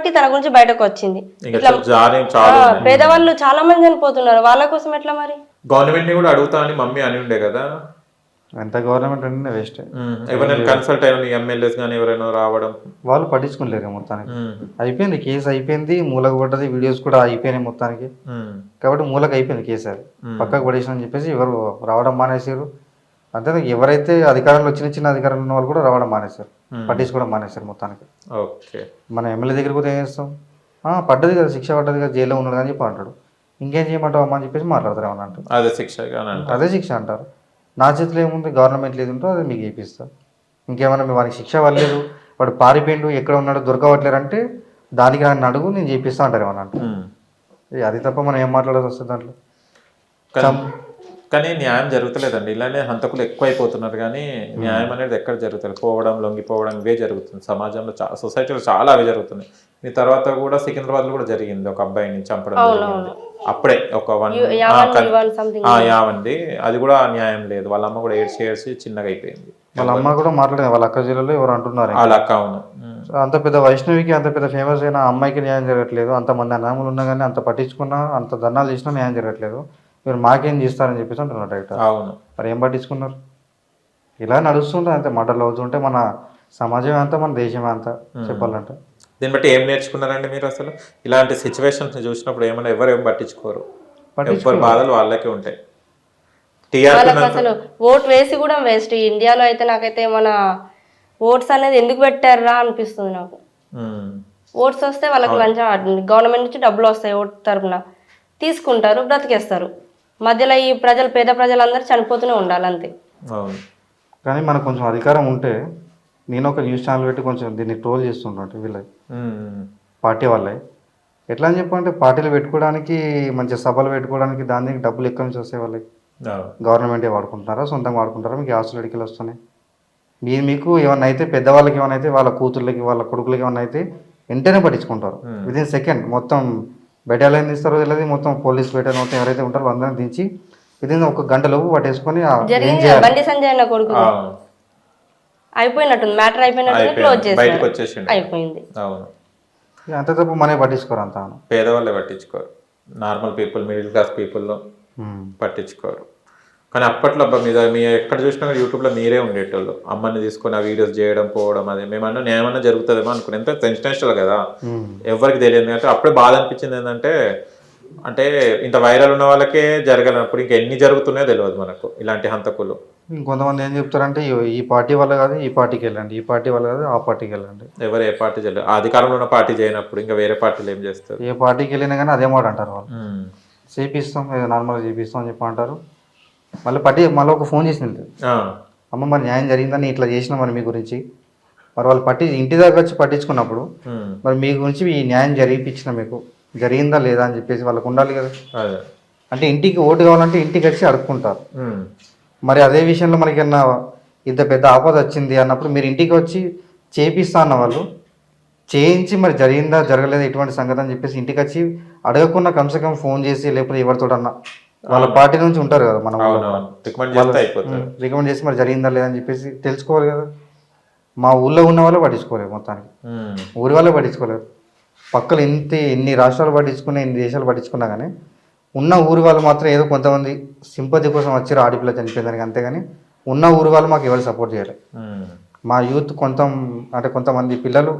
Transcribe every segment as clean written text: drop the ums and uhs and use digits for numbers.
బట్టి తన గురించి బయటకు వచ్చింది. ఇంకా ఇట్లా చాలా పేదవాళ్ళు చాలా మంది చనిపోతున్నారు, వాళ్ళ కోసం ఎట్లా మరి? గవర్నమెంట్ ని కూడా అడుగుతా అని మమ్మీ అని ఉండే కదా. ఎంత గవర్నమెంట్ అంటే వేస్ట్. ఎవరైనా కన్సల్ట్ అయిన ఎమ్మెల్యేస్ కానీ ఎవరైనా రావడం వాళ్ళు పట్టించుకోలేరు మొత్తానికి. అయిపోయింది కేసు, అయిపోయింది, మూలకు పడ్డది, వీడియోస్ కూడా అయిపోయినాయి మొత్తానికి. కాబట్టి మూలకు అయిపోయింది కేసు, అది పక్కకు పడేసిన అని చెప్పేసి ఎవరు రావడం మానేసారు. అంతే, ఎవరైతే అధికారంలో చిన్న అధికారంలో ఉన్న వాళ్ళు కూడా రావడం మానేశారు, పట్టించుకోవడం మానేశారు మొత్తానికి. మన ఎమ్మెల్యే దగ్గర కూడా ఏం చేస్తాం, పడ్డది కదా, శిక్ష పడ్డది కదా, జైల్లో ఉన్నాడు అని చెప్పి అంటాడు. ఇంకేం చేయమంటావు అమ్మ అని చెప్పేసి మాట్లాడతారు, ఏమన్నా అంటారు. అదే శిక్ష అంటారు. నా చేతిలో ఏముంది, గవర్నమెంట్ లేదు ఉంటో అది మీకు చేపిస్తా. ఇంకేమన్నా మీ వానికి శిక్ష పడలేదు, వాడు పారిపోయిండు, ఎక్కడ ఉన్నాడో దొరకవట్లేరు అంటే దానికి నన్ను అడుగు, నేను చేపిస్తా అంటారు, ఏమన్నా అంటారు. అది తప్ప మనం ఏం మాట్లాడాల్సి వస్తుంది దాంట్లో. కానీ న్యాయం జరుగుతలేదండి. ఇలానే హంతకులు ఎక్కువైపోతున్నారు, కానీ న్యాయం అనేది ఎక్కడ జరుగుతుంది? పోవడం, లొంగిపోవడం, ఇవే జరుగుతుంది సమాజంలో, సొసైటీలో చాలా అవే జరుగుతున్నాయి. ఈ తర్వాత కూడా సికింద్రాబాద్ లో కూడా జరిగింది, ఒక అబ్బాయిని చంపడం జరిగింది అప్పుడే, ఒక యావండి. అది కూడా న్యాయం లేదు. వాళ్ళ అమ్మ కూడా ఏడ్చి చిన్నగా అయిపోయింది. వాళ్ళ అమ్మ కూడా మాట్లాడేది, వాళ్ళ అక్క జిల్లాలో ఎవరు అంటున్నారు, వాళ్ళ అక్క. అవును, అంత పెద్ద వైష్ణవికి, అంత పెద్ద ఫేమస్ అయిన అమ్మాయికి న్యాయం జరగట్లేదు. అంతమంది అన్నములు ఉన్నా కానీ, అంత పట్టించుకున్నా, అంత ధర్నాలు చేసినా న్యాయం జరగట్లేదు. మీరు మాకేం చేస్తారని చెప్పేసి అంటున్నారు డైరెక్టర్. అవును, మరి ఏం పట్టించుకున్నారు? ఇలా నడుస్తుంటే అంతే, మాటలు అవుతుంటే మన సమాజం అంతా, మన దేశమే అంతా చెప్పాలంటే. దీన్ని బట్టి ఏం నేర్చుకున్నారండి మీరు? అసలు ఇలాంటి సిచ్యువేషన్స్ చూసినప్పుడు ఏమైనా ఎవరు పట్టించుకోరు, ఎవరి బాధలు వాళ్ళకే ఉంటాయి. అసలు ఓట్ వేసి కూడా వేస్ట్. ఇండియాలో అయితే నాకైతే మన ఓట్స్ అనేది ఎందుకు పెట్టారా అనిపిస్తుంది నాకు. ఓట్స్ వస్తే వాళ్ళకి లంచం, గవర్నమెంట్ నుంచి డబ్బులు వస్తాయి, ఓట్ తరపున తీసుకుంటారు, బ్రతికేస్తారు. మధ్యలో ఈ ప్రజలు, పేద ప్రజలందరూ చనిపోతూనే ఉండాలి అంతే. కానీ మనకు కొంచెం అధికారం ఉంటే, నేను ఒక న్యూస్ ఛానల్ పెట్టి కొంచెం దీన్ని ట్రోల్ చేస్తుంటే వీళ్ళ పార్టీ వాళ్ళే, ఎట్లా అని చెప్పంటే పార్టీలు పెట్టుకోవడానికి, మంచి సభలు పెట్టుకోవడానికి దానికి డబ్బులు ఎక్కడి నుంచి వస్తాయి వాళ్ళకి? గవర్నమెంటే వాడుకుంటున్నారా, సొంతంగా వాడుకుంటారా? మీకు ఆస్తులు ఎడికలు వస్తున్నాయి. మీకు ఏమన్నా అయితే, పెద్దవాళ్ళకి ఏమన్నా అయితే, వాళ్ళ కూతుర్లకి, వాళ్ళ కొడుకులకి ఏమన్నా అయితే వెంటనే పట్టించుకుంటారు. విదిన్ సెకండ్ మొత్తం బెటాలియన్ తీస్తారో తెలియదు, మొత్తం పోలీస్ బెటాలియన్ మొత్తం ఎవరైతే ఉంటారో అందరిని దించి విదిన్ ఒక గంట లోపు పట్టేసుకొని బండి సంజయ్ అన్న కొడుకు అయిపోయినట్టుంది, మ్యాటర్ అయిపోయినట్టు క్లోజ్ చేసి అయిపోయింది. అంత తప్ప మనే పట్టించుకోరు, అంత పేదవాళ్ళే పట్టించుకోరు, నార్మల్ పీపుల్, మిడిల్ క్లాస్ పీపుల్లో పట్టించుకోరు. కానీ అప్పట్లో అబ్బా మీద మీ ఎక్కడ చూసినా యూట్యూబ్లో మీరే ఉండేటోళ్ళు, అమ్మని తీసుకొని ఆ వీడియోస్ చేయడం, పోవడం. అదే మేమన్నా న్యాయమన్నా జరుగుతుందేమో అనుకున్నాం, ఎంత సెన్సేషనల్ కదా, ఎవరికి తెలియదు. అంటే అప్పుడే బాధ అనిపించింది ఏంటంటే, అంటే ఇంత వైరల్ ఉన్న వాళ్ళకే జరగనప్పుడు ఇంకా ఎన్ని జరుగుతున్నాయో తెలియదు మనకు ఇలాంటి హంతకులు. ఇంకొంతమంది ఏం చెప్తారంటే, ఈ పార్టీ వల్ల కాదు ఈ పార్టీకి వెళ్ళండి, ఈ పార్టీ వల్ల కాదు ఆ పార్టీకి వెళ్ళండి. ఎవరు ఏ పార్టీ చేయలేదు, అధికారంలో ఉన్న పార్టీ చేయనప్పుడు ఇంకా వేరే పార్టీలు ఏం చేస్తారు? ఏ పార్టీకి వెళ్ళినా కానీ అదే మాట అంటారు వాళ్ళు, చేపిస్తాం, నార్మల్గా చేపిస్తాం అని చెప్పి అంటారు. మళ్ళీ ఒక ఫోన్ చేసింది, అమ్మ మరి న్యాయం జరిగిందని ఇట్లా చేసినా మరి మీ గురించి, మరి వాళ్ళు ఇంటి దగ్గర వచ్చి పట్టించుకున్నప్పుడు మరి మీ గురించి ఈ న్యాయం జరిపించిన, మీకు జరిగిందా లేదా అని చెప్పేసి వాళ్ళకు ఉండాలి కదా. అంటే ఇంటికి ఓటు కావాలంటే ఇంటికి వచ్చి అడుక్కుంటారు. మరి అదే విషయంలో మనకి ఇంత పెద్ద ఆపద వచ్చింది అన్నప్పుడు మీరు ఇంటికి వచ్చి చేపిస్తా అన్న వాళ్ళు చేయించి మరి జరిగిందా జరగలేదా ఎటువంటి సంగతి అని చెప్పేసి ఇంటికి వచ్చి అడగకుండా కమ్సే కమ్ ఫోన్ చేసి, లేకపోతే ఎవరితోటన్నా వాళ్ళ పార్టీ నుంచి ఉంటారు కదా, మనం రికమెండ్ చేసి మరి జరిగిందా లేదా అని చెప్పేసి తెలుసుకోవాలి కదా. మా ఊళ్ళో ఉన్న వాళ్ళే పట్టించుకోలేరు, మొత్తానికి ఊరి వాళ్ళే పట్టించుకోలేరు. పక్కలు ఎన్ని రాష్ట్రాలు పట్టించుకున్నా, ఎన్ని దేశాలు పట్టించుకున్నా కానీ ఉన్న ఊరి వాళ్ళు మాత్రం ఏదో కొంతమంది సింపతి కోసం వచ్చారు, ఆడపిల్ల చనిపోయిందానికి, అంతేగాని ఉన్న ఊరి వాళ్ళు మాకు ఎవరు సపోర్ట్ చేయాలి. మా యూత్ కొంతమంది పిల్లలు,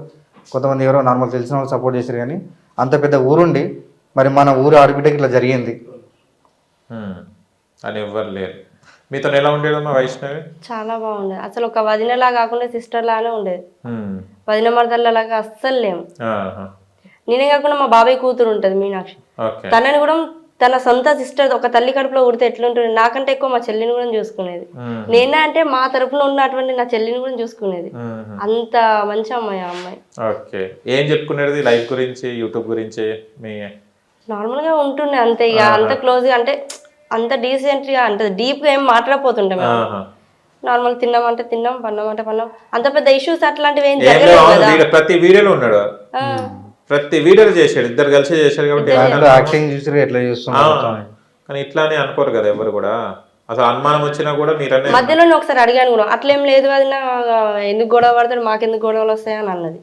కొంతమంది ఎవరో నార్మల్ తెలిసిన వాళ్ళు సపోర్ట్ చేశారు. కానీ అంత పెద్ద ఊరుండి మరి మన ఊరు ఆడబిడ్డకి ఇట్లా జరిగింది అని ఎవ్వరు లేరు. మీతో ఎలా ఉండేదమ్మా వైష్ణవి? చాలా బాగుండేది. అసలు ఒక వదినలా కాకుండా సిస్టర్ లానే ఉండేది. వదిన మరదల్లాగా అస్సలు లేము. నేనే కాకుండా మా బాబాయ్ కూతురు ఉంటది మీనాక్షి, తనని కూడా తన సొంత సిస్టర్, ఒక తల్లి కడుపులో ఉడితే ఎట్లుంటుంది, నాకంటే ఎక్కువ మా చెల్లిని కూడా చూసుకునేది. నేనే అంటే మా తరపున ఉన్నటువంటి నా చెల్లిని కూడా చూసుకునేది. అంత మంచి అమ్మాయి ఆ అమ్మాయి. ఓకే, ఏం చెప్పుకునేది లైఫ్ గురించి, యూట్యూబ్ గురించి? నార్మల్ గా ఉంటుండే అంతే, ఇక అంత క్లోజ్ గా, అంటే అంత డీసెంట్ గా, అంటే డీప్ గా ఏం మాట్లాడిపోతుండే. నార్మల్ తిన్నామంటే తిన్నాం, పన్నామంటే పన్నాం, అంత పెద్ద ఇష్యూస్ అట్లాంటివి ఏం జరగలేదు. ప్రతి వీడియోలో ఉన్నాడు, ప్రతి వీడియోలో చేశాడు, ఇద్దరు కలిసి చేశాడు కాబట్టి యాక్టింగ్ చూసి ఎట్లా చేస్తున్నారు. కానీ ఇట్లానే అనుకోరు కదా ఎవరు కూడా. అసలు అనుమానం వచ్చినా కూడా మీరనే మధ్యలో ఒకసారి అడిగాను కూడా, అట్లేం లేదు, అది నా ఎందుకు గొడవ పడతాడు, మాకెందుకు గొడవలు వస్తాయని అన్నది.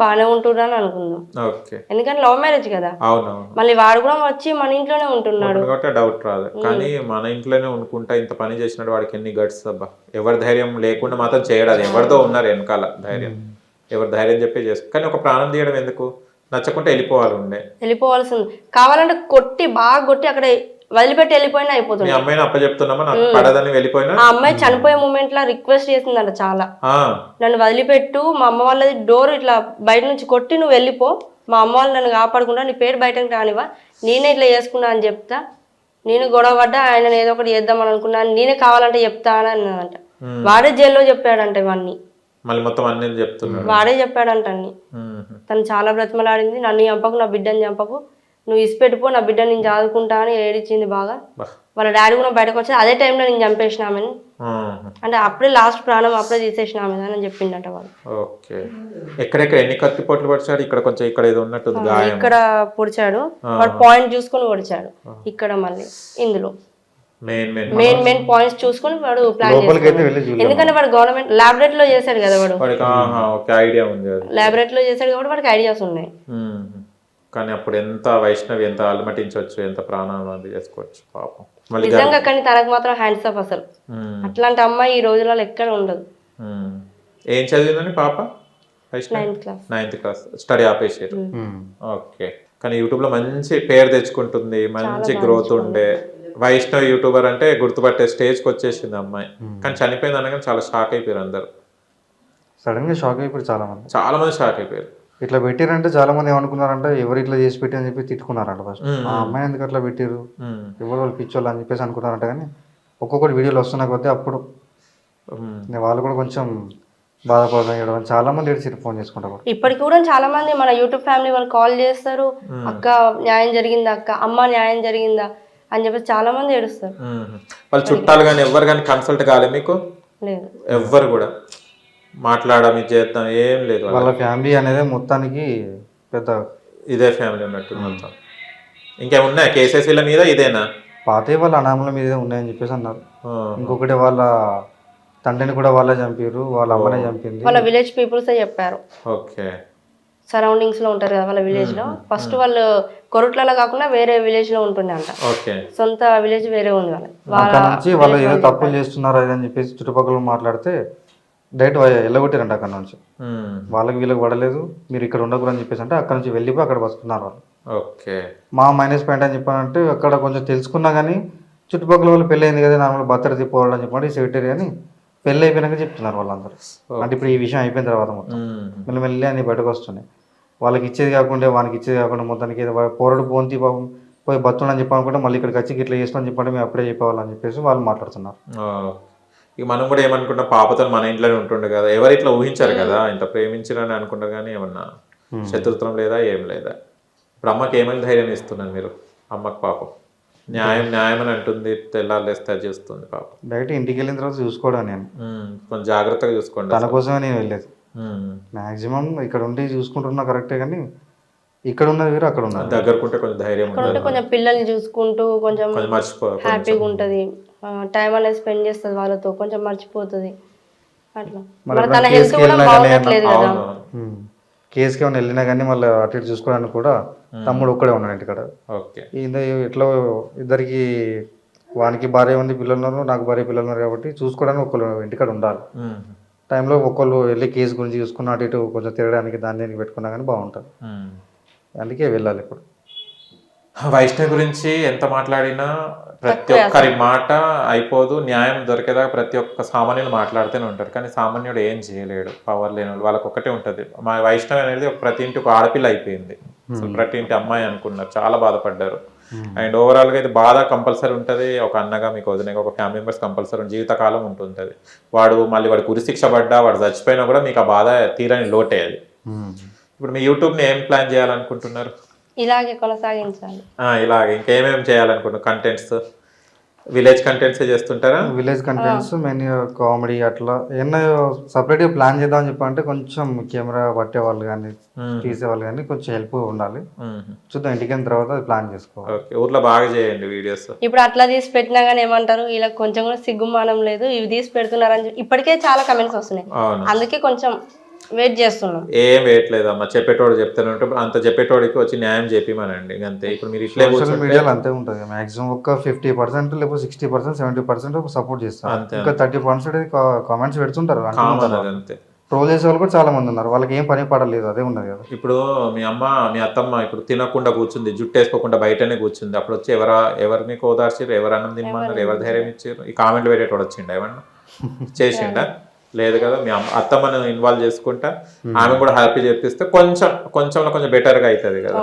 బాగానే ఉంటున్నా అని అనుకుందాం, ఓకే. ఎందుకంటే లవ్ మ్యారేజ్ కదా. అవునవును. మళ్ళీ వాడు కూడా వచ్చి మన ఇంట్లోనే ఉంటున్నాడు కాబట్టి డౌట్ రాదు. కానీ మన ఇంట్లోనే అనుకుంటా ఇంత పని చేసినాడు, వాడికి ఎన్ని గట్స్ అబ్బా. ఎవరి ధైర్యం లేకుండా మాత్రం చేయడు, అది ఎవరితో ఉన్నారు వెనకాల ధైర్యం, ఎవరి ధైర్యం చెప్పి చేసు. కానీ ఒక ప్రాణం తీయడం ఎందుకు, నచ్చకుంటే వెళ్ళిపోవాలి ఉండే, వెళ్ళిపోవాల్సింది. కావాలంటే కొట్టి బాగా కొట్టి అక్కడ వదిలిపెట్టి వెళ్ళిపోయినా అయిపోతుంది. మీ అమ్మాయిని అప్పచెప్తున్నామా నాకు పడదని వెళ్ళిపోయినా. ఆ అమ్మాయి చనిపోయే మూమెంట్ లో రిక్వెస్ట్ చేసిందంట చాలా, నన్ను వదిలిపెట్టు, మా అమ్మ వాళ్ళది డోర్ ఇట్లా బయట నుంచి కొట్టి నువ్వు వెళ్ళిపో, మా అమ్మ వాళ్ళు నన్ను కాపాడుకుంటా, నీ పేరు బయటకు రానివా, నేనే ఇట్లా చేసుకున్నా అని చెప్తా, నేను గొడవ పడ్డా ఆయన ఏదో ఒకటి చేద్దామని అనుకున్నాను, నేనే కావాలంటే చెప్తా అని అన్నదంట. వాడే జైల్లో చెప్పాడంట ఇవన్నీ, మళ్ళీ మొత్తం అన్ని చెప్తున్నాడు, వాడే చెప్పాడంట అన్ని. తను చాలా బ్రతిమలాడింది, నన్ను చంపకు, నా బిడ్డని చంపకు, నువ్వు ఇసిపెట్టిపో, నా బిడ్డని నేను చదువుకుంటా అని ఏడిచింది బాగా. వాళ్ళ డాడీ కూడా బయటకు వచ్చి అదే టైంలో నేను చంపేసినామని, అంటే అప్పుడే లాస్ట్ ప్రాణం అప్పుడే తీసేసినామని అని చెప్పిండట వాళ్ళు. ఓకే. ఎక్కడెక్కడ ఎన్ని కత్తిపోట్లు పడిచాడు, ఇక్కడ కొంచెం ఇక్కడ ఏదో ఉన్నట్టు గాయం, ఇక్కడ పొడిచాడు, వాడు పాయింట్ చూసుకొని పొడిచాడు ఇక్కడ, మళ్ళీ ఇందులో మెయిన్ పాయింట్స్ చూసుకొని వాడు ప్లాన్ చేస్తాడు. ఎందుకంటే వాడు గవర్నమెంట్ లాబొరేటరీలో చేశాడు కదా, వాడు ఐడియా ఉంది, లాబొరేటరీలో చేశాడు కాబట్టి వాడికి ఐడియాస్ ఉన్నాయి. కానీ అప్పుడు ఎంత వైష్ణవి ఎంత అలమటించవచ్చు, ఎంత ప్రాణాలు చేసుకోవచ్చు పాపం నిజంగా. కానీ తనకు మాత్రం హ్యాండ్స్ ఆఫ్ అసలు, అట్లాంటి అమ్మాయి ఈ రోజులలో ఎక్కడ ఉండదు. ఏం చదివిందని పాప? 9th class. స్టడీ ఆపేసారు. ఓకే. కానీ యూట్యూబ్ లో మంచి పేరు తెచ్చుకుంటుంది, మంచి గ్రోత్ ఉండే వైష్ణవ్ యూట్యూబర్ అంటే గుర్తుపట్టే స్టేజ్కి వచ్చేసింది అమ్మాయి. కానీ చనిపోయింది అనగానే చాలా షాక్ అయిపోయారు అందరు, సడన్ గా షాక్ అయిపోయారు చాలా మంది షాక్ అయిపోయారు. ఇట్లా పెట్టారంటే చాలా మంది ఏమనుకున్నారంటే ఎవరు ఇట్లా చేసి పెట్టి అని చెప్పి తిట్టుకున్నారంట ఫస్ట్. ఆ అమ్మాయి ఎందుకు అట్లా పెట్టారు, ఎవరు వాళ్ళు పిచ్చోళ్ళు అని చెప్పేసి అనుకున్నారంట. కానీ ఒక్కొక్కటి వీడియోలు వస్తున్నా కొద్దీ అప్పుడు వాళ్ళు కూడా కొంచెం బాధపడడం, చాలా మంది ఏడిచి ఫోన్ చేసుకుంటారు. ఇప్పటికి కూడా చాలా మంది మన యూట్యూబ్ ఫ్యామిలీ వాళ్ళు కాల్ చేస్తారు, అక్క న్యాయం జరిగిందా, అక్క అమ్మ న్యాయం జరిగిందా అని చెప్పి చాలా మంది ఏడుస్తారు. వాళ్ళు చుట్టాలు కానీ ఎవరు కానీ కన్సల్ట్ కాలేదు మీకు? లేదు, ఎవ్వరు కూడా మాట్లాడడం ఇది చేద్దాం ఏం లేదు. వాళ్ళ ఫ్యామిలీ అనేది మొత్తానికి పెద్ద ఇదే ఫ్యామిలీ ఉన్నట్టు మొత్తం. ఇంకేమున్నాయి కేసెస్ వీళ్ళ మీద? ఇదేనా పాతే వాళ్ళ అనామల మీద ఉన్నాయని చెప్పేసి అన్నారు. ఇంకొకటి వాళ్ళ తండ్రిని కూడా వాళ్ళే చంపారు, వాళ్ళ అమ్మనే చంపింది, వాళ్ళ విలేజ్ పీపుల్స్ చెప్పారు. ఓకే. సరౌండింగ్స్ లో ఉంటారు కదా వాళ్ళ విలేజ్ లో, ఫస్ట్ వాళ్ళు కొరుట్లలో కాకుండా వేరే విలేజ్ లో ఉంటుండే అంట. సొంత విలేజ్ వేరే ఉంది అక్కడ నుంచి వాళ్ళు ఏదో తప్పులు చేస్తున్నారు అని చెప్పేసి చుట్టుపక్కల మాట్లాడితే డైరెక్ట్ వెళ్ళగొట్టారంట అక్కడ నుంచి. వాళ్ళకి వీళ్ళకి పడలేదు, మీరు ఇక్కడ ఉండకూడదు అని చెప్పేసి అంటే అక్కడ నుంచి వెళ్ళిపోయి అక్కడ బతుకున్నారు వాళ్ళు. ఓకే. మా మైనస్ పాయింట్ అని చెప్పానంటే అక్కడ కొంచెం తెలుసుకున్నా కానీ చుట్టుపక్కల వాళ్ళు పెళ్ళి అయింది కదా, నార్మల్ భర్త తిప్పోవాలి అని చెప్పండి సెక్రటరీ అని పెళ్ళి అయిపోయినాక చెప్తున్నారు వాళ్ళందరూ. అంటే ఇప్పుడు ఈ విషయం అయిపోయిన తర్వాత మొత్తం మెల్లి అని బయటకు వస్తున్నాయి. వాళ్ళకి ఇచ్చేది కాకుండా వానికి ఇచ్చేది కాకుండా మొత్తానికి పోరడు పోంతి పాపం పోయి బతుని అని చెప్పనుకుంటే మళ్ళీ ఇక్కడికి వచ్చి ఇట్లా చేస్తామని చెప్పండి, మేము అప్పుడే చెప్పాలని చెప్పేసి వాళ్ళు మాట్లాడుతున్నారు. ఇక మనం కూడా ఏమనుకుంటాం, పాపతో మన ఇంట్లోనే ఉంటుండే కదా, ఎవరు ఇట్లా ఊహించారు కదా, ఇంత ప్రేమించారని అనుకుంటారు. కానీ ఏమన్నా శత్రుత్వం లేదా ఏం లేదా? ఇప్పుడు అమ్మకి ఏమైనా ధైర్యం ఇస్తున్నాను మీరు? అమ్మకి పాపం న్యాయం న్యాయం అని అంటుంది, తెల్లాలేస్తే చేస్తుంది పాపం. డైరెక్ట్ ఇంటికి వెళ్ళిన తర్వాత చూసుకోవడం, నేను కొంచెం జాగ్రత్తగా చూసుకోండి. తన కోసమే నేను వెళ్ళేది. మాక్సిమం ఇక్కడ ఉండి చూసుకుంటున్నా కరెక్టే, కానీ ఇక్కడ ఉన్నది వేరు, అక్కడ ఉన్నది దగ్గరకుంటే కొంచెం ధైర్యం ఉంటుంది, కొంచెం పిల్లల్ని చూసుకుంటూ కొంచెం హ్యాపీగా ఉంటుంది, టైం అనేది స్పెండ్ చేస్తుంది వాళ్ళతో, కొంచెం మర్చిపోతుంది అట్లా. తన హెల్త్ కూడా బాగుండట్లేదు కదా. కేసుకి ఏమైనా వెళ్ళినా కానీ మళ్ళీ అటు ఇటు చూసుకోవడానికి కూడా తమ్ముడు ఒక్కడే ఉన్నాడు ఇంటికాడ. ఇట్లా ఇద్దరికి, వానికి భార్య ఉంది, పిల్లలు ఉన్నారు, నాకు భార్య పిల్లలు ఉన్నారు కాబట్టి చూసుకోవడానికి ఒకళ్ళు ఇంటికాడ ఉండాలి. టైంలో ఒకళ్ళు వెళ్ళి కేసు గురించి చూసుకున్న అటు ఇటు కొంచెం తిరగడానికి దాన్ని పెట్టుకున్నా కానీ బాగుంటుంది. అందుకే వెళ్ళాలి. ఇప్పుడు వైష్ణవి గురించి ఎంత మాట్లాడినా ప్రతి ఒక్కరి మాట అయిపోదు, న్యాయం దొరికేదాకా ప్రతి ఒక్క సామాన్యులు మాట్లాడుతూనే ఉంటారు. కానీ సామాన్యుడు ఏం చేయలేడు, పవర్ లేని వాళ్ళు, వాళ్ళకి ఒకటే ఉంటుంది. మా వైష్ణవి అనేది ప్రతి ఇంటి ఒక ఆడపిల్ల అయిపోయింది, అసలు ప్రతి ఇంటి అమ్మాయి అనుకున్నారు, చాలా బాధపడ్డారు. అండ్ ఓవరాల్గా ఇది బాధ కంపల్సరీ ఉంటుంది. ఒక అన్నగా మీకు వదిలేక ఒక ఫ్యామిలీ మెంబర్స్ కంపల్సరీ జీవితకాలం ఉంటుంది. వాడికి ఉరిశిక్ష పడ్డా, వాడు చచ్చిపోయినా కూడా మీకు ఆ బాధ తీరని లోటే అది. ఇప్పుడు మీ యూట్యూబ్ని ఏం ప్లాన్ చేయాలనుకుంటున్నారు? ఇలాగే కొనసాగించాలి. ఇలాగే ఇంకేమేమి చేయాలనుకుంటున్నారు? కంటెంట్స్ విలేజ్ కంటెంట్స్ చేస్తుంటారా? విలేజ్ కంటెంట్స్, మెయిన్ కామెడీ అట్లా ఏమన్నా సపరేట్గా ప్లాన్ చేద్దామని చెప్పంటే కొంచెం కెమెరా పట్టే వాళ్ళు కానీ తీసేవాళ్ళు కానీ కొంచెం హెల్ప్ ఉండాలి. చూద్దాం, ఇంటికి అయిన తర్వాత ప్లాన్ చేసుకోవాలి. ఊర్లో బాగా చేయండి వీడియోస్. ఇప్పుడు అట్లా తీసి పెట్టినా కానీ ఏమంటారు, ఇలా కొంచెం కూడా సిగ్గుమానం లేదు, ఇవి తీసి పెడుతున్నారని ఇప్పటికే చాలా కమెంట్స్ వస్తున్నాయి. అందుకే కొంచెం వెయిట్ చేస్తున్నాం. ఏం వేయట్లేదమ్మా, చెప్పేటోడు చెప్తాను ఉంటే అంత చెప్పేటోడికి వచ్చి న్యాయం చెప్పిమనండి అంతే. ఇప్పుడు మీరు ఇట్లే సోషల్ కూర్చుంటే మీడియాలో అంతే ఉంటుంది మాక్సిమం. ఒక 50% లేకపోతే 60% 70% సపోర్ట్ చేస్తారు, ఇంకా 30% కామెంట్స్ పెడుతుంటారు, కామన్ అది అంతే. ట్రోల్ చేసే వాళ్ళు కూడా చాలా మంది ఉన్నారు, వాళ్ళకి ఏం పని పడలేదు, అదే ఉన్నది కదా. ఇప్పుడు మీ అత్తమ్మ ఇప్పుడు తినకుండా కూర్చుంది, జుట్టు వేసుకోకుండా బయటనే కూర్చుంది, అప్పుడు వచ్చి ఎవరిని ఓదార్చారు, ఎవరు అన్నం తినమన్నారు, ఎవరు ధైర్యం ఇచ్చారు? ఈ కామెంట్లు పెట్టేటోడు వచ్చిండా ఏమన్నా చేసిండా? లేదు కదా. మీ అత్తమ్మను ఇన్వాల్వ్ చేసుకుంటా ఆమె కూడా హ్యాపీ చెప్పిస్తే కొంచెం బెటర్గా అవుతుంది కదా.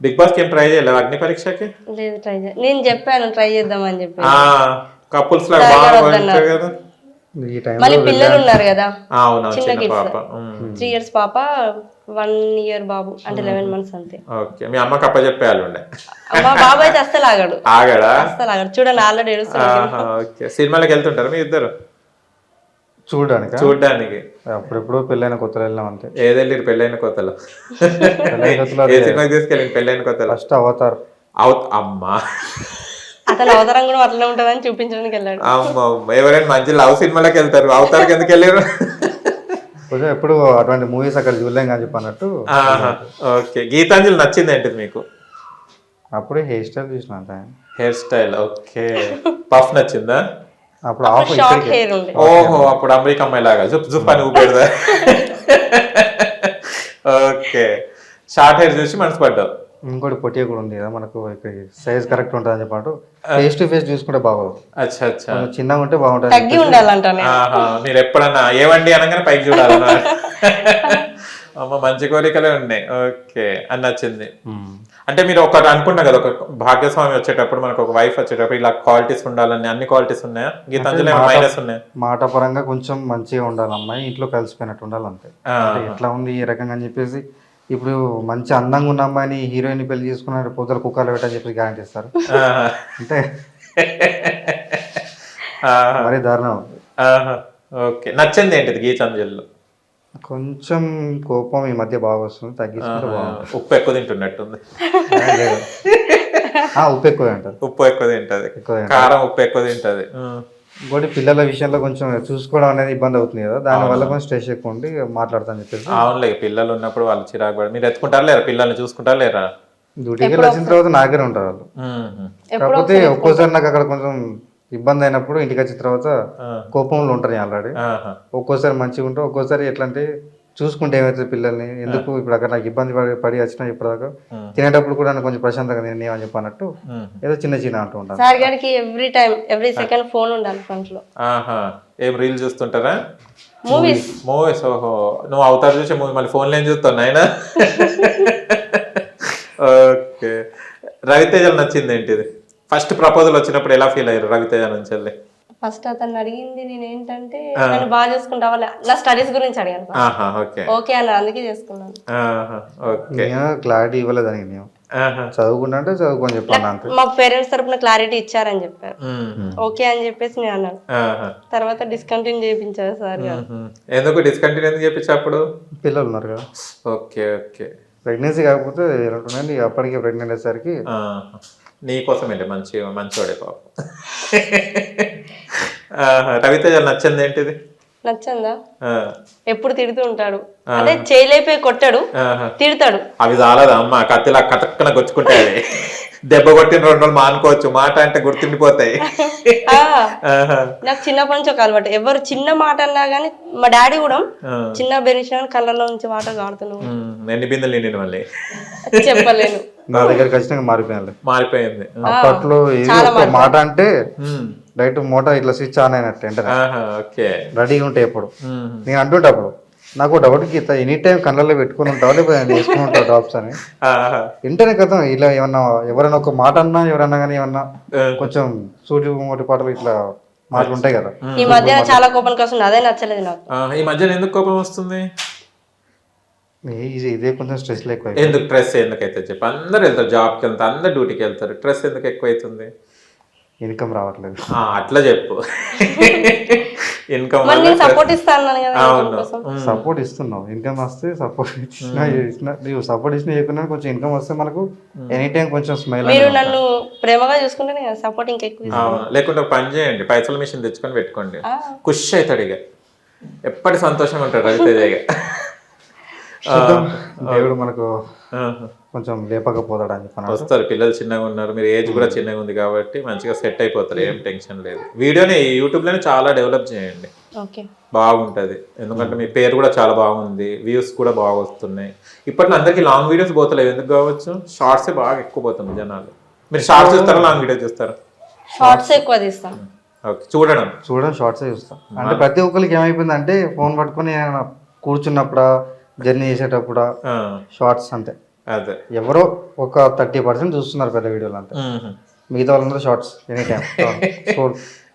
బిగ్ బాస్కి ఏం ట్రై చేయలేదు అగ్ని పరీక్షకి? లేదు ట్రై నేను చెప్పాను ట్రై చేద్దామని చెప్పి. కపుల్స్ లాగా బాగా కదా. ఈ టైం మళ్ళీ పిల్లలు ఉన్నారు కదా, అవునా, చిన్న చిన్న కిడ్స్, పాప. 3 years పాప, 1 year బాబు, అంటే 11 months అంతే. ఓకే, మీ అమ్మకి అప్పచెప్పేయాలి ఉండే. మా బాబు అయితే అస్సలు ఆగాడు, ఆగడా? అస్సలు ఆగాడు. చూడండి ఆల్రెడీ ఏడుస్తున్నాడు. ఓకే, సినిమాలకు వెళ్తుంటారు మీ ఇద్దరు? చూడడానికి అప్పుడెప్పుడు పెళ్ళైన కొత్తలో వెళ్ళాం అంతే. ఏదెళ్ళారు పెళ్ళైన కొత్తలో? ఏ సినిమాకి తీసుకెళ్ళి పెళ్ళైన కొత్తలో? First Avatar. అమ్మా, అతను అవతారం కూడా అట్లనే ఉంటుందని చూపించడానికి వెళ్ళాడు. అమ్మ, ఎవరైనా మంచి లవ్ సినిమాలకు వెళ్తారు, అవతార్కి ఎందుకు వెళ్ళారు? కొంచెం ఎప్పుడు అటువంటి మూవీస్ అక్కడ చూడలేం కానీ చెప్పి అన్నట్టు. ఓకే, గీతాంజలి నచ్చింది ఏంటిది మీకు? అప్పుడే హెయిర్ స్టైల్ చూసిన అంత. Hair style okay. పఫ్ నచ్చిందా? అప్పుడు ఆఫ్ షార్ట్ హెయిర్ ఉండే. ఓహో, అప్పుడు అమెరికా అమ్మాయి లాగా జుప్ అని ఊపేదా? ఓకే, షార్ట్ హెయిర్ చూసి మనసు పడ్డావు. ఇంకోటి పొట్టిగా కూడా ఉంది కదా మనకు, ఇక్కడ సైజ్ కరెక్ట్ ఉంటుంది అని చెప్పాడు. ఫేస్ టు ఫేస్ చూసుకుంటే బాగోదు, అచ్చా అచ్చా, చిన్నగా ఉంటే బాగుంటుంది. తగ్గి ఉండాలంట. మీరు ఎప్పుడన్నా ఏవండి అనగానే పైకి చూడాలన్నా? అమ్మ, మంచి కోరికలే ఉన్నాయి. ఓకే, అని నచ్చింది. అంటే మీరు ఒకటి అనుకున్నా కదా, ఒక భాగ్యస్వామి వచ్చేటప్పుడు మనకు ఒక వైఫ్ వచ్చేటప్పుడు ఇలా క్వాలిటీస్ ఉండాలని, అన్ని క్వాలిటీస్ ఉన్నాయా? గీతాంజలి మైనస్ ఉన్నాయా? మాట పరంగా కొంచెం మంచిగా ఉండాలి అమ్మాయి, ఇంట్లో కలిసిపోయినట్టు ఉండాలి అంతే. ఎట్లా ఉంది ఈ రకంగా అని చెప్పేసి, ఇప్పుడు మంచి అందంగా ఉన్న అమ్మాయిని హీరోయిన్ పెళ్లి చేసుకున్న పొద్దుల కుక్కలు పెట్టని చెప్పి గ్యారంటీ ఇస్తారు అంటే మరీ దారుణం. ఓకే, నచ్చింది ఏంటిది గీతాంజలిలో? కొంచెం కోపం ఈ మధ్య బాగా వస్తుంది, తగ్గించుకుంటే బాగుంటుంది. ఉప్పు ఎక్కువ తింటున్నట్టుంది. ఉప్పు ఎక్కువ అంటారు, ఉప్పు ఎక్కువ తింటది, కారం ఉప్పు ఎక్కువ తింటది. ఇంకోటి పిల్లల విషయంలో కొంచెం చూసుకోవడం అనేది ఇబ్బంది అవుతుంది కదా, దానివల్ల కొంచెం స్ట్రెస్ ఎక్కువ ఉండి మాట్లాడతాను చెప్పేసి. అవునులే, పిల్లలు ఉన్నప్పుడు వాళ్ళు చిరాకు పడి. మీరు ఎత్తుకుంటారా లేరా పిల్లల్ని, చూసుకుంటారా లేరా? డ్యూటీకి వచ్చిన తర్వాత నా దగ్గర ఉంటారు వాళ్ళు. కాకపోతే ఒక్కోసారి నాకు అక్కడ కొంచెం ఇబ్బంది అయినప్పుడు ఇంటికి వచ్చిన తర్వాత కోపంలో ఉంటారు ఆల్రెడీ. ఒక్కోసారి మంచిగా ఉంటారు, ఒక్కోసారి ఎట్లా అంటే చూసుకుంటే ఏమవుతుంది పిల్లల్ని, ఎందుకు ఇప్పుడు అక్కడ నాకు ఇబ్బంది పడి వచ్చినా ఇప్పటిదాకా తినేటప్పుడు కూడా నాకు కొంచెం ప్రశాంతంగా తినేమని చెప్పన్నట్టు ఏదో చిన్న అంటూ ఉంటాను. సార్ గారికి ఎవ్రీ సెకండ్ ఫోన్ ఉండాలి ఫ్రంట్ లో. ఏం రీల్ చూస్తుంటారా? మూవీస్. ఓహో, నువ్వు అవతార్ చూసే మూవీ మళ్ళీ ఫోన్లో ఏం చూస్తావు నాయనా? ఓకే, రవితేజ నచ్చింది ఏంటిది? ఫస్ట్ ప్రపోజల్ వచ్చినప్పుడు ఎలా ఫీల్ అయ్యారు రవితేజ నుంచి వెళ్ళి? ఫస్ట్ అతను అడిగింది నేను ఏంటంటే నేను బాగా చేసుకుంటావా, నా స్టడీస్ గురించి అడిగాను. ఓకే అన్న, అందుకే చేసుకున్నాను. క్లారిటీ ఇవ్వలేదు దానికి, నేను చదువుకుంటా అంటే చదువుకొని చెప్పాను. మా పేరెంట్స్ తరపున క్లారిటీ ఇచ్చారని చెప్పారు, ఓకే అని చెప్పేసి నేను అన్నాను. తర్వాత డిస్కంటిన్యూ చేయించారు సార్ గారు. ఎందుకు డిస్కంటిన్యూ ఎందుకు చేయించా? అప్పుడు పిల్లలు ఉన్నారు కదా. ఓకే ఓకే, ప్రెగ్నెన్సీ కాకపోతే అప్పటికే ప్రెగ్నెంట్ అయ్యేసరికి నీకోసమేంటి మంచివాడే పాపం. రవితేజ నచ్చింది ఏంటిది? నచ్చందా? ఎప్పుడు తిడుతూ ఉంటాడు, అంటే చేయలేపే కొట్టాడు, తిడతాడు. అవి చాలదా అమ్మ, కత్తిలా కతక్కన గొచ్చుకుంటాయి. దెబ్బ కొట్టిన 2 రోజులు మానుకోవచ్చు, మాట అంటే గుర్తుండిపోతాయి. నాకు చిన్నప్పటి నుంచి ఒక అలవాటు, ఎవరు చిన్న మాట అన్నా గానీ, మా డాడీ కూడా చిన్న బెనిషన్ కళ్ళలో నుంచి వాటర్ కాడుతున్నావు. ఎన్ని బిందెలు నిండి మళ్ళీ చెప్పలేను. నా దగ్గర ఖచ్చితంగా మారిపోయింది. అప్పట్లో మాట అంటే డైరెక్ట్ మోటార్ ఇట్లా స్విచ్ ఆన్ అయినట్టు రెడీగా ఉంటాయి. ఎప్పుడు నేను అంటుంటే అప్పుడు నాకు డౌట్, గీత ఎనీ టైం కళ్ళల్లో పెట్టుకుని ఉంటావు లేకపోతే వేసుకుని ఉంటావు డ్రాప్స్ అని. వెంటనే కదా ఇలా ఏమన్నా ఎవరైనా ఒక మాట అన్నా, ఎవరన్నా కానీ ఏమన్నా కొంచెం సూటి మోటి పాటలు ఇట్లా మాటలు ఉంటాయి కదా. ఈ మధ్య చాలా కోపం కోసం అదే నచ్చలేదు నాకు. ఈ మధ్యన ఎందుకు కోపం వస్తుంది? ఇదే కొంచెం స్ట్రెస్ ఎక్కువ. ఎందుకు స్ట్రెస్ ఎందుకైతే చెప్పి, అందరు వెళ్తారు జాబ్కి వెళ్తారు, అందరు డ్యూటీకి వెళ్తారు, స్ట్రెస్ ఎందుకు ఎక్కువైతుంది? ఇన్కమ్ రావట్లేదు. అట్లా చెప్పు. ఇన్కమ్ సపోర్ట్ ఇస్తాను కదా. సపోర్ట్ ఇస్తున్నావు, ఇన్కమ్ వస్తే సపోర్ట్ ఇచ్చినా నువ్వు సపోర్ట్ ఇచ్చినా చెప్పినా కొంచెం ఇన్కమ్ వస్తే మనకు ఎనీ టైం కొంచెం స్మైల్. మీరు నన్ను ప్రేమగా చూసుకుంటే సపోర్ట్ ఇంకెక్కువ. లేకుంటే పని చేయండి, పైసల మిషన్ తెచ్చుకొని పెట్టుకోండి, ఖుషి అవుతాడు. ఇక ఎప్పటి సంతోషంగా ఉంటాడు రవితేజ. చూద్దాం, దేవుడు మనకు ఆహా. కొంచెం లేపకపోతాడు అని చెప్పాను. వస్తారు, పిల్లలు చిన్నగా ఉన్నారు, మీరు ఏజ్ కూడా చిన్నగా ఉంది కాబట్టి మంచిగా సెట్ అయిపోతారు, ఏం టెన్షన్ లేదు. వీడియోని యూట్యూబ్లోనే చాలా డెవలప్ చేయండి, ఓకే. బాగుంటుంది. ఎందుకంటే మీ పేరు కూడా చాలా బాగుంది, వ్యూస్ కూడా బాగా వస్తున్నాయి. ఇప్పట్లో అందరికీ లాంగ్ వీడియోస్ పోతలేవు, ఎందుకు కావచ్చు? షార్ట్సే బాగా ఎక్కువ పోతుంది జనాలు. మీరు షార్ట్స్ చూస్తారా, లాంగ్ వీడియోస్ చూస్తారా? షార్ట్స్ ఎక్కువ తీస్తాం. ఓకే, చూడడం షార్ట్సే చూస్తాం. అంటే ప్రతి ఒక్కరికి ఏమైపోయిందంటే ఫోన్ పట్టుకొని ఏమైనా కూర్చున్నప్పుడా, జర్నీ చేసేటప్పుడా షార్ట్స్ అంతే. అదే ఎవరో ఒక 30% చూస్తున్నారు పెద్ద వీడియోలు అంతే. మిగతా వాళ్ళందరూ షార్ట్స్ ఎనీ టైం.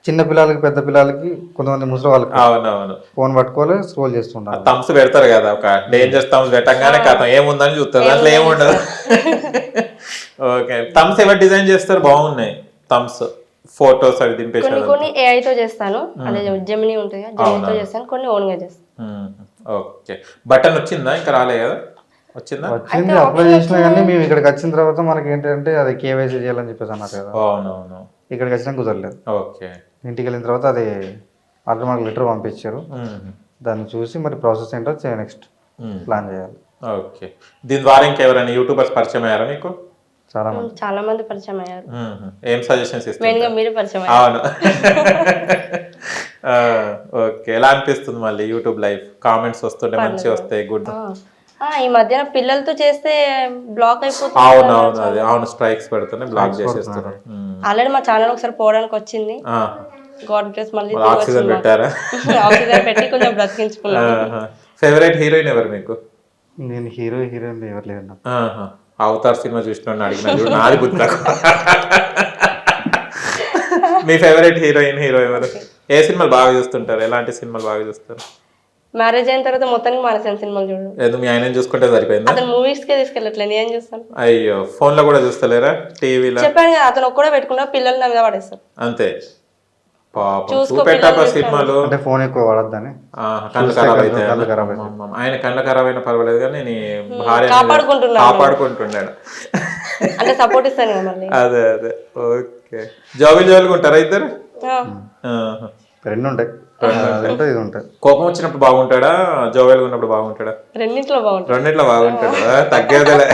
చిన్న పిల్లలకి, పెద్ద పిల్లలకి, కొంతమంది ముసలి వాళ్ళకి అవునవును ఫోన్ పట్టుకోవాలి, స్క్రోల్ చేస్తుంటారు. థమ్స్ పెడతారు కదా, ఒక డేంజర్ థమ్స్ పెట్టంగానే కథ ఏముందని చూస్తారు, అట్లా ఏముండదు. ఓకే, థమ్స్ ఎవరు డిజైన్ చేస్తారు? బాగున్నాయి థమ్స్, ఫోటోస్ అవి దింపేసి. కొన్ని AI తో చేస్తాను, అదే జెమినీ ఉంటుంది కదా, జెమినీతో చేస్తాను. కొన్ని ఓన్ గా చేస్తాను. ఓకే, బటన్ వచ్చిందా? ఇంకా రాలే కదా? వచ్చిందా? వచ్చింది, అప్లై చేసినా కానీ మేము ఇక్కడికి వచ్చిన తర్వాత మనకి ఏంటంటే అది కేవైసీ చేయాలని చెప్పేసి అన్నారు కదా. అవునవును, ఇక్కడికి వచ్చినా కుదరలేదు. ఓకే. ఇంటికి వెళ్ళిన తర్వాత అది ఆల్రెడీ మనకు లెటర్ పంపించారు, దాన్ని చూసి మరి ప్రాసెస్ ఏంటో నెక్స్ట్ ప్లాన్ చేయాలి. ఓకే, దీని ద్వారా ఇంకెవరైనా యూట్యూబర్స్ పరిచయం అయ్యారా మీకు? చాలా మంది పరిచయం అయ్యారు. ఏం సజెషన్స్ మెయిన్ గా ఇస్తారు? మీరు పరిచయం అవును. ఓకే, ఎలా అనిపిస్తుంది మళ్ళీ యూట్యూబ్ లైఫ్? కామెంట్స్ వస్తుంటే మంచిగా వస్తాయి, గుడ్. ఈ మధ్యన పిల్లలతో చేస్తే బ్లాక్ అయిపోతుంది. అవునవును, అది అవును, స్ట్రైక్స్ పెడుతున్నాయి, బ్లాక్ చేసేస్తున్నారు. ఆల్రెడీ మా ఛానల్ ఒకసారి పోవడానికి వచ్చింది. గాడ్ బ్లెస్, మళ్ళీ ఆక్సిజన్ పెట్టారా? ఆక్సిజన్ పెట్టి కొంచెం బ్రతికించుకున్నాను. ఫేవరెట్ హీరోయిన్ ఎవరు మీకు? నేను హీరోయిన్ ఎవరు లేదు. అవతార్ సినిమా చూసిన అడిగిన నాది గుర్తు. మీ ఫేవరెట్ హీరో ఎవరు? ఏ సినిమాలు బాగా చూస్తుంటారు? ఎలాంటి సినిమాలు బాగా చూస్తారు? మ్యారేజ్ అయిన తర్వాత మొత్తానికి మానేసాను సినిమాలు చూడడం. ఏదో మీ ఆయన చూసుకుంటే సరిపోయింది. అతను మూవీస్ కే తీసుకెళ్ళట్లేదు, నేను చూస్తాను. అయ్యో, ఫోన్ లో కూడా చూస్తలేరా? టీవీలో చెప్పాను కదా, అతను ఒక్కడే పెట్టుకున్నా, పిల్లలు నా మీద పడేస్తారు అంతే. పాపం చూపెట్టాక సినిమాలు అంటే ఫోన్ ఎక్కువ వాడద్దని, కళ్ళు ఖరాబ్ అయితే. ఆయన కళ్ళు ఖరాబ్ అయినా పర్వాలేదు కానీ నేను భార్య కాపాడుకుంటున్నాడు అంటే సపోర్ట్ ఇస్తాను కదా మళ్ళీ. అదే అదే, ఓకే. జోబులుగా ఉంటారా ఇద్దరు? రెండు ఉంటాయి, ఇది ఉంటాయి. కోపం వచ్చినప్పుడు బాగుంటాడా, జోవెల్గా ఉన్నప్పుడు బాగుంటాడా? రెండింటిలో బాగుంటాడా? తగ్గేదలే.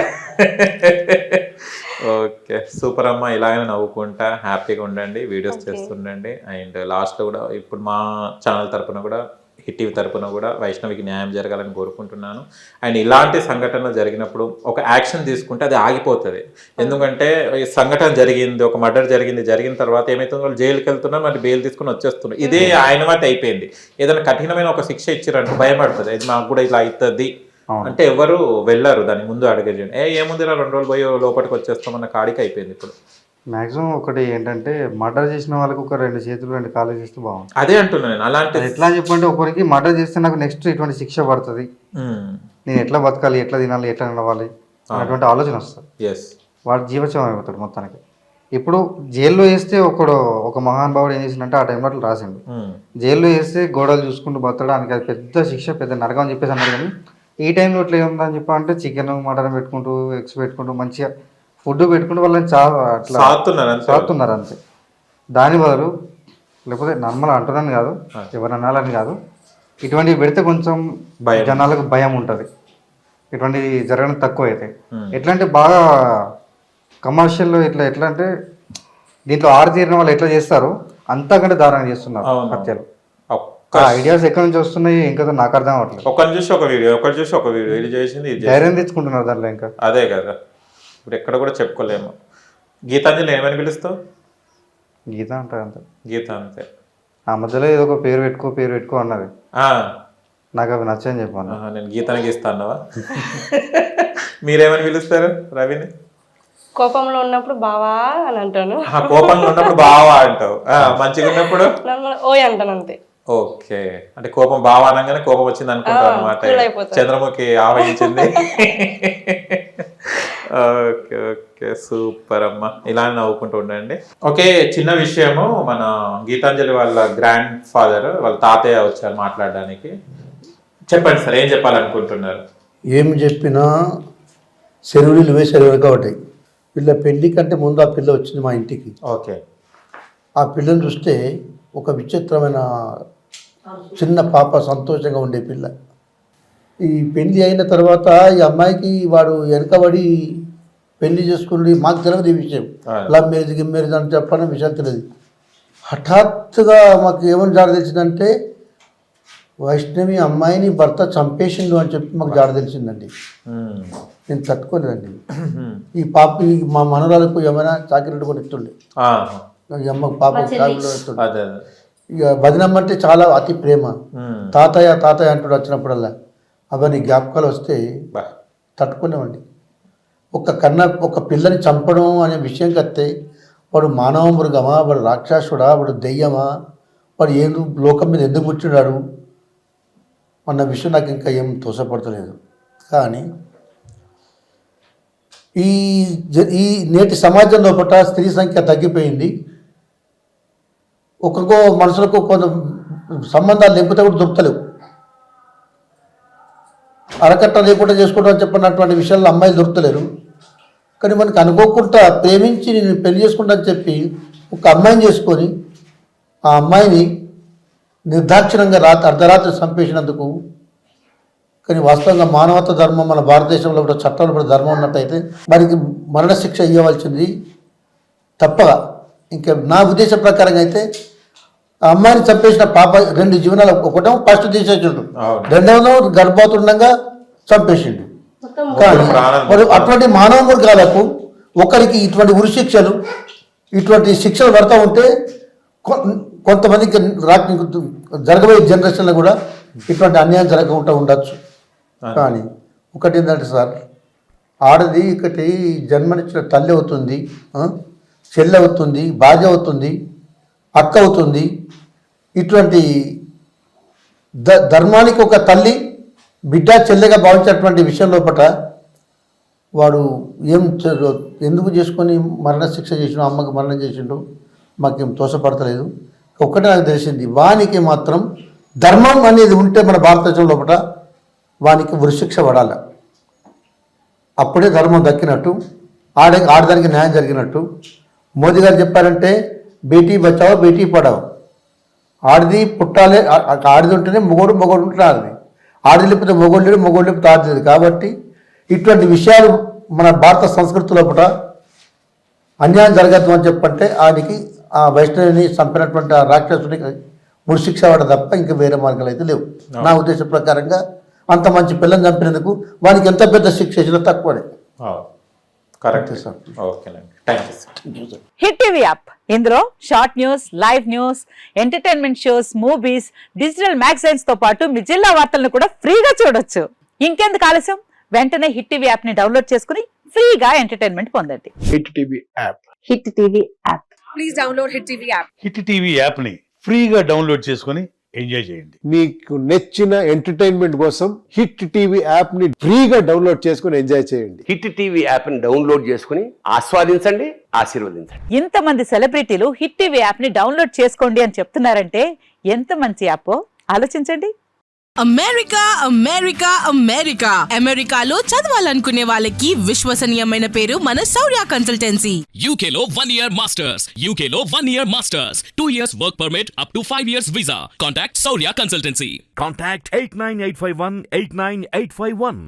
ఓకే, సూపర్ అమ్మ. ఇలాగనే నవ్వుకుంటా హ్యాపీగా ఉండండి, వీడియోస్ చేస్తుండండి. అండ్ లాస్ట్లో కూడా ఇప్పుడు మా ఛానల్ తరపున కూడా, హిట్ టీవీ తరపున కూడా వైష్ణవికి న్యాయం జరగాలని కోరుకుంటున్నాను. అండ్ ఇలాంటి సంఘటనలు జరిగినప్పుడు ఒక యాక్షన్ తీసుకుంటే అది ఆగిపోతుంది. ఎందుకంటే ఈ సంఘటన జరిగింది, ఒక మర్డర్ జరిగిన తర్వాత ఏమైతుందో వాళ్ళు జైలుకి వెళ్తున్నారు, మరి బెయిల్ తీసుకుని వచ్చేస్తున్నారు. ఇదే ఆయన మాట అయిపోయింది. ఏదైనా కఠినమైన ఒక శిక్ష ఇచ్చారంటే భయపడుతుంది, ఇది మాకు కూడా ఇలా అవుతుంది అంటే ఎవరు వెళ్ళారు దాని ముందు అడిగే. ఏముంది 2 రోజులు పోయి లోపలికి వచ్చేస్తామన్న కాడికి అయిపోయింది. ఇప్పుడు మాక్సిమం ఒకటి ఏంటంటే మర్డర్ చేసిన వాళ్ళకి ఒక 2 చేతులు 2 కాళ్ళు చేస్తే బాగుంటుంది. అదే అంటున్నాను నేను. అలాంటి ఎట్లా చెప్పంటే ఒకరికి మర్డర్ చేస్తే నాకు నెక్స్ట్ ఇటువంటి శిక్ష పడుతుంది, నేను ఎట్లా బతకాలి, ఎట్లా తినాలి, ఎట్లా నడవాలి అటువంటి ఆలోచన వస్తుంది. వాడు జీవచవం అయిపోతాడు మొత్తానికి. ఇప్పుడు జైల్లో వేస్తే ఒక మహానుభావుడు ఏం చేసిందంటే ఆ టైంలో అట్లా రాసిండు. జైల్లో వేస్తే గోడలు చూసుకుంటూ బతకడానికి అది పెద్ద శిక్ష, పెద్ద నరకం అని చెప్పేసి అన్నారు. కానీ ఈ టైంలో ఇట్లా ఏముందని చెప్పి అంటే చికెన్ మటన్ పెట్టుకుంటూ, ఎగ్స్ పెట్టుకుంటూ, మంచిగా ఫుడ్ పెట్టుకుంటూ వాళ్ళని అట్లా సాగుతున్నారు అంతే. దాని బదులు లేకపోతే నార్మల్ అంటున్నాను కాదు, ఎవరు అనాలని కాదు, ఇటువంటివి పెడితే కొంచెం జనాలకు భయం ఉంటుంది. ఇటువంటివి జరగడం తక్కువ అవుతాయి. ఎట్లా అంటే బాగా కమర్షియల్లో ఎట్లా అంటే దీంట్లో తీరిన వాళ్ళు ఎట్లా చేస్తారు అంతకంటే దారుణంగా చేస్తున్నారు హత్యలు. ఐడియాస్ ఎక్కడి నుంచి వస్తున్నాయి ఇంకా నాకు అర్థం అవ్వట్లేదు. ఒకరిని చూసి ఒక వీడియో ఇది చేసింది, ధైర్యం తెచ్చుకుంటున్నారు దాంట్లో. ఇంకా అదే కదా, ఇప్పుడు ఎక్కడ కూడా చెప్పుకోలేము. గీతాంజలి ఏమని పిలుస్తావు? గీత అంటారు అంతే. గీత అంతే. ఆ మధ్యలో ఏదో ఒక పేరు పెట్టుకో అన్నది, నాకు అవి నచ్చని చెప్పాను. నేను గీతానికి ఇస్తానవా? మీరేమని పిలుస్తారు రవిని? కోపంలో ఉన్నప్పుడు బావా అని అంటాను. కోపంలో ఉన్నప్పుడు బావా అంటావు, మంచిగా ఉన్నప్పుడు ఓయ్ అంటాను అంతే. ఓకే, అంటే కోపం బావా అనగానే కోపం వచ్చింది అనుకుంటాను అనమాట. చంద్రముఖి ఆవహించింది. ఓకే ఓకే, సూపర్ అమ్మ. ఇలానే నవ్వుకుంటూ ఉండండి. ఓకే, చిన్న విషయము, మన గీతాంజలి వాళ్ళ గ్రాండ్ ఫాదర్, వాళ్ళ తాతయ్య వచ్చారు మాట్లాడడానికి. చెప్పండి సార్, ఏం చెప్పాలనుకుంటున్నారు? ఏమి చెప్పినా సెలవులు కాబట్టి పిల్ల పెళ్లి కంటే ముందు ఆ పిల్ల వచ్చింది మా ఇంటికి. ఓకే, ఆ పిల్లని చూస్తే ఒక విచిత్రమైన చిన్న పాప, సంతోషంగా ఉండే పిల్ల. ఈ పెళ్లి అయిన తర్వాత ఈ అమ్మాయికి వాడు వెనకబడి పెళ్లి చేసుకుని మాకు తెలియదు ఈ విషయం. లవ్ మ్యారేజ్ గిమ్ మ్యారేజ్ అని చెప్పడం విషయం తెలియదు. హఠాత్తుగా మాకు ఏమని జాడ తెలిసిందంటే వైష్ణవి అమ్మాయిని భర్త చంపేసిండు అని చెప్పి మాకు జాడ తెలిసిందండి. నేను తట్టుకోలేదండి. ఈ పాప మా మనవరాలకు ఏమైనా చాకిరెడ్డి కూడా ఇస్తుండే, ఈ అమ్మకు పాప ఇస్తుండే. ఇక వదినమ్మ అంటే చాలా అతి ప్రేమ. తాతయ్య తాతయ్య అంటూ వచ్చినప్పుడల్లా అవన్నీ జ్ఞాపకాలు వస్తే తట్టుకునేవండి. ఒక పిల్లని చంపడం అనే విషయం కత్తే వాడు మానవ మృగమా, వాడు రాక్షసుడా, వాడు దెయ్యమా, వాడు ఏం లోకం మీద ఎందుకు పుట్టినాడు అన్న విషయం నాకు ఇంకా ఏం తోసపడతలేదు. కానీ ఈ నేటి సమాజం లోపల స్త్రీ సంఖ్య తగ్గిపోయింది. ఒక్కొక్క మనుషులకు కొంత సంబంధాలు లేకపోతే కూడా దొరుకుతలేవు. అరకట్ట లేకుండా చేసుకోవడం చెప్పినటువంటి విషయాల్లో అమ్మాయిలు దొరుకుతలేరు. కానీ మనకు అనుకోకుండా ప్రేమించి నేను పెళ్లి చేసుకుంటా అని చెప్పి ఒక అమ్మాయిని చేసుకొని ఆ అమ్మాయిని నిర్దాక్షిణంగా అర్ధరాత్రి చంపేసినందుకు. కానీ వాస్తవంగా మానవత ధర్మం మన భారతదేశంలో కూడా చట్టంలో కూడా ధర్మం ఉన్నట్టయితే వారికి మరణశిక్ష ఇవ్వవలసింది తప్పగా. ఇంకా నా ఉద్దేశం ప్రకారంగా అయితే ఆ అమ్మాయిని చంపేసిన పాప 2 జీవనాలు, ఒకటేమో ఫస్ట్ తీసేసిండు, రెండవదో గర్భవతుండగా చంపేసిండు. కానీ మరి అటువంటి మానవ మృగాలకు ఒకరికి ఇటువంటి ఉరిశిక్షలు ఇటువంటి శిక్షలు పడతా ఉంటే కొంతమందికి జరగబోయే జనరేషన్లో కూడా ఇటువంటి అన్యాయం జరగకుండా ఉండొచ్చు. కానీ ఒకటి ఏంటంటే సార్, ఆడది ఒకటి జన్మనిచ్చిన తల్లి అవుతుంది, చెల్లి అవుతుంది, భార్య అవుతుంది, అక్క అవుతుంది. ఇటువంటి ధర్మానికి ఒక తల్లి బిడ్డ చెల్లెగా భావించేటువంటి విషయం లోపల వాడు ఎందుకు చేసుకొని మరణశిక్ష చేసిండు, అమ్మకి మరణం చేసిండు మాకేం తోసపడతలేదు. ఒక్కటే నాకు తెలిసింది, వానికి మాత్రం ధర్మం అనేది ఉంటే మన భారతదేశం లోపల వానికి ఉరిశిక్ష పడాలి. అప్పుడే ధర్మం దక్కినట్టు, ఆడదానికి న్యాయం జరిగినట్టు. మోదీ గారు చెప్పారంటే బేటీ బచావో బేటీ పడావో. ఆడిది పుట్టాలి, ఆడిది ఉంటేనే మొగోడు ఉంటే ఆడిది, ఆడిది లేకపోతే మొగోడు లేడు, మొగోడు లేకపోతే ఆడిది. కాబట్టి ఇటువంటి విషయాలు మన భారత సంస్కృతి లోపల అన్యాయం జరగద్దు అని చెప్పంటే ఆయనకి ఆ వైష్ణవిని చంపినటువంటి ఆ రాక్షసుడికి ఉరిశిక్ష పడ తప్ప ఇంకా వేరే మార్గాలు అయితే లేవు. నా ఉద్దేశం ప్రకారంగా అంత మంచి పిల్లని చంపినందుకు వానికి ఎంత పెద్ద శిక్ష ఇచ్చినా తక్కువనే. Correct sir. ఓకేనండి, thank you sir. Hit TV app, ఇందులో short news, live news, entertainment shows, movies, digital magazines తో పాటు మీ జిల్లా వార్తలను కూడా ఫ్రీగా చూడొచ్చు. ఇంకెందుకు ఆలస్యం, వెంటనే హిట్ టీవీ యాప్ ని డౌన్లోడ్ చేసుకుని ఫ్రీగా ఎంటర్టైన్మెంట్ పొందండి. Hit TV app, hit TV app, please download hit TV app. Hit TV app ని ఫ్రీగా డౌన్లోడ్ చేసుకుని ఎంజాయ్ చేయండి. మీకు నచ్చిన ఎంటర్టైన్మెంట్ కోసం హిట్ టీవీ యాప్ ని ఫ్రీగా డౌన్లోడ్ చేసుకుని ఎంజాయ్ చేయండి. హిట్ టీవీ యాప్ ని డౌన్లోడ్ చేసుకుని ఆస్వాదించండి, ఆశీర్వదించండి. ఇంతమంది సెలబ్రిటీలు హిట్ టీవీ యాప్ ని డౌన్లోడ్ చేసుకోండి అని చెప్తున్నారంటే ఎంత మంచి యాప్ ఆలోచించండి. అమెరికా అమెరికా అమెరికా అమెరికాలో చదవాలనుకునే వాళ్ళకి విశ్వసనీయమైన పేరు మన శౌర్య కన్సల్టెన్సీ. UK లో 1 year masters, UK లో 1 year masters, 2 years work permit up to 5 years visa. Contact Saurya Consultancy. Contact 89851 89851.